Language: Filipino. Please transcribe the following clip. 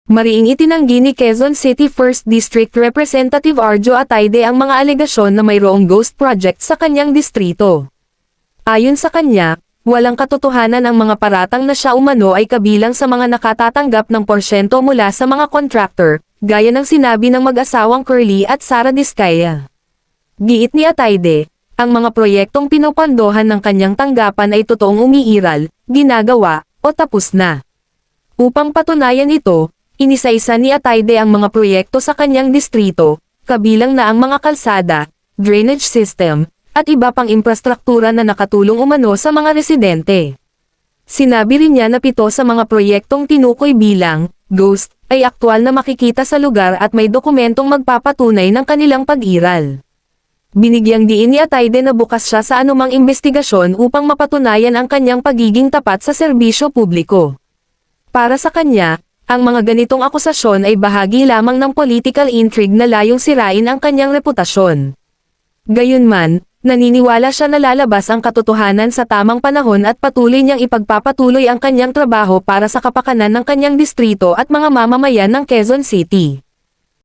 Mariing itinanggi ni Quezon City 1st District Representative Arjo Atayde ang mga alegasyon na mayroong ghost project sa kanyang distrito. Ayon sa kanya, walang katotohanan ang mga paratang na siya umano ay kabilang sa mga nakatatanggap ng porsyento mula sa mga contractor, gaya ng sinabi ng mag-asawang Curly at Sara Diskaya. Giit ni Atayde, ang mga proyektong pinopondohan ng kanyang tanggapan ay totoong umiiral, ginagawa, o tapos na. Upang patunayan ito, inisa-isa ni Atayde ang mga proyekto sa kanyang distrito, kabilang na ang mga kalsada, drainage system, at iba pang infrastruktura na nakatulong umano sa mga residente. Sinabi rin niya na 7 sa mga proyektong tinukoy bilang ghost ay aktwal na makikita sa lugar at may dokumentong magpapatunay ng kanilang pag-iral. Binigyang diin ni Atayde na bukas siya sa anumang investigasyon upang mapatunayan ang kanyang pagiging tapat sa serbisyo publiko. Para sa kanya, ang mga ganitong akusasyon ay bahagi lamang ng political intrigue na layong sirain ang kanyang reputasyon. Gayunman, naniniwala siya na lalabas ang katotohanan sa tamang panahon at patuloy niyang ipagpapatuloy ang kanyang trabaho para sa kapakanan ng kanyang distrito at mga mamamayan ng Quezon City.